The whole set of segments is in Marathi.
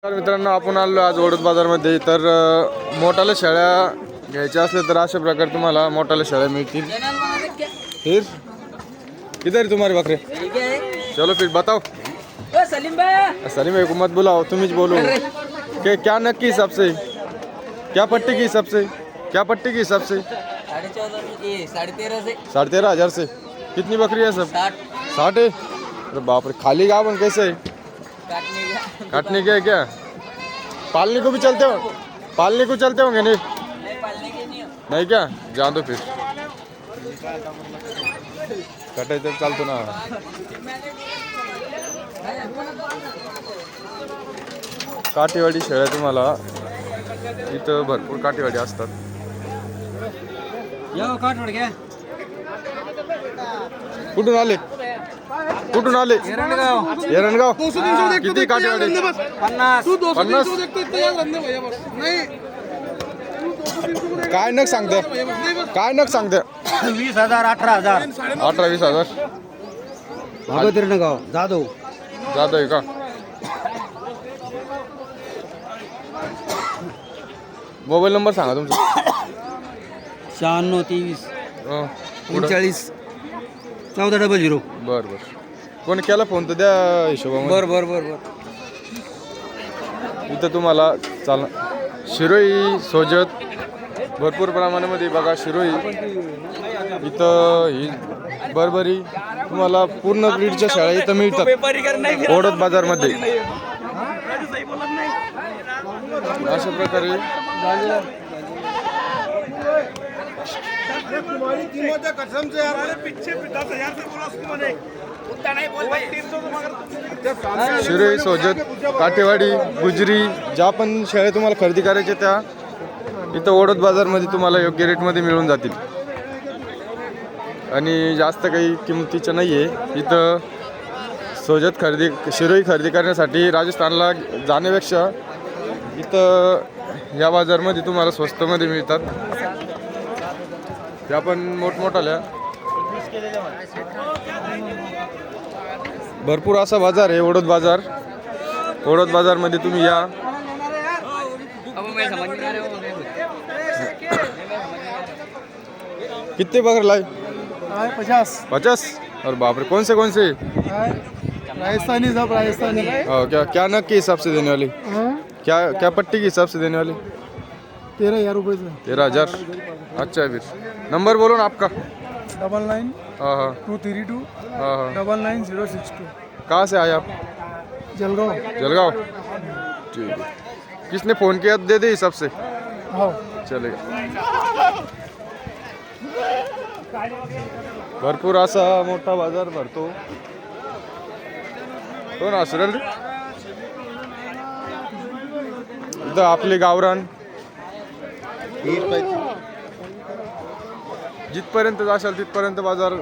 तर मित्रांनो आपण आलो आज ओढत बाजारमध्ये. तर मोठाल्या शेळ्या घ्यायच्या असल्या तर अशा प्रकारे तुम्हाला मोठाल्या शेळ्या मिळतील. फिर किधर तुम्हारे बकरे? चलो फिर बताओ. सलीम भाई को मत बुलाओ, तुम ही बोलो. क्या नग की हिसाब से, क्या पट्टी की हिसाब से, क्या पट्टी की हिसाब से? 13,500 से. कितनी बकरी है सब? 60 है. अरे बाप रे, खाली गाँव कैसे है? काटने के है क्या? पालने को भी चलते हो? पालने को चलते होंगे नहीं? नहीं क्या? जान दो फिर. कटाई तर चालतो ना. काठीवाडी शेळ्या तुम्हाला इथं भरपूर काठीवाडी असतात. कुठून आले? कुठून आले? एरणगाव. किती काठीवाडी? 50. काय नग सांगते? काय नग सांगते? 20,000 18,000. 18-20,000. एरणगाव जाधव. जात आहे का? मोबाईल नंबर सांगा तुमचा. 96 23 हं, पुढं. 39 1400. बरं बरं. कोणी केला फोन तर द्या हिशोबामध्ये. बर. इथं तुम्हाला शिरोई सोजत भरपूर प्रमाणामध्ये बघा. शिरोई इथं ही बरबरी तुम्हाला पूर्ण ब्रीडच्या शेळ्या इथं मिळतात ओढत बाजारमध्ये. अशा प्रकारे शिरोई सोजत काठेवाडी गुजरी ज्या पण शेळ्या तुम्हाला खरेदी करायच्या त्या इथं ओढत बाजारमध्ये तुम्हाला योग्य रेटमध्ये मिळून जातील आणि जास्त काही किमतीच्या नाही आहे. इथं सोजत शिरोई खरेदी करण्यासाठी राजस्थानला जाण्यापेक्षा इथं या बाजारमध्ये तुम्हाला स्वस्तमध्ये मिळतात. त्या पण मोठमोठाल्या भरपूर असा बाजार आहे ओढत बाजार. ओढत बाजारमध्ये तुम्ही या. कितने बकरे लाए? 50. और बाप रे, कौन से राजस्थानी सब राजस्थानी. क्या नग के हिसाब से देने वाली? क्या पट्टी के हिसाब से देने वाली? 13,000 रुपये से. 13,000. अच्छा है. फिर नंबर बोलो ना आपका. 99 हाँ 232 हाँ. 99062. कहाँ से आए आप? जलगांव. जलगांव. ठीक है. किसने फ़ोन किया दे दे हिसाब से. हाँ चलेगा. भरपूर असा मोठा बाजार भरतो. कोण असुरल इथं आपले गावरान. जिथपर्यंत जाशाल तिथपर्यंत बाजार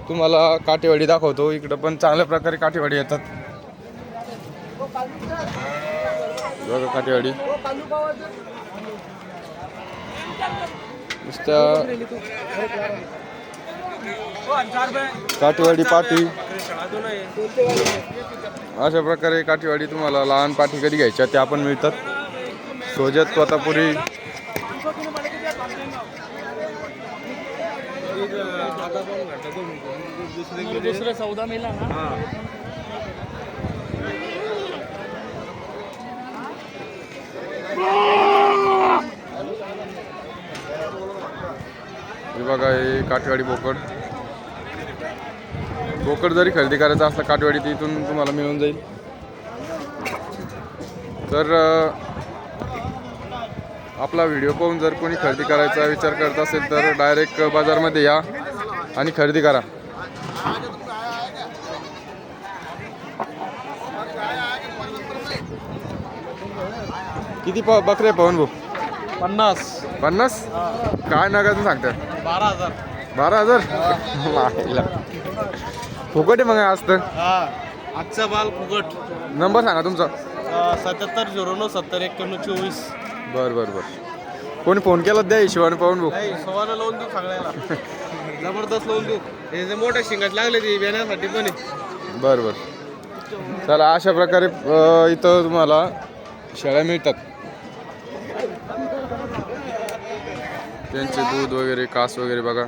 तुम्हाला काठेवाडी दाखवतो. इकडं पण चांगल्या प्रकारे काठेवाडी येतात बघा. काठेवाडी नुसत्या काठेवाडी पाठी अशा प्रकारे काठीवाडी तुम्हाला लहान पाठी कधी घ्यायच्या त्या पण मिळतात. सोजत तोतापुरी दुसरा सौदा मिला ना. हे बघा, हे काठीवाडी बोकड जरी खरेदी करायचा असला काठीवाडी तिथून तुम्हाला मिळून जाईल. तर आपला व्हिडिओ पाहून जर कोणी खरेदी करायचा विचार करत असेल तर डायरेक्ट बाजारमध्ये या आणि खरेदी करा. किती बकरे पवन भाऊ? 50. काय नगाचं सांगतात? 12,000. 12,000. फुकट आहे मग असतं. आजचा बाल फुकट. नंबर सांगा तुमचा. 77 09 70 91 24. बर. कोणी फोन केला द्या हिशोबाने पाहून भाऊ. सवाला लावून देऊ सगळ्याला. जबरदस्त लावून देऊ. हे जे मोठ्या शिंगात लागले ते बेण्यासाठी पण. बर चला अशा प्रकारे इथं तुम्हाला शेळ्या मिळतात. त्यांचे दूध वगैरे कास वगैरे बघा.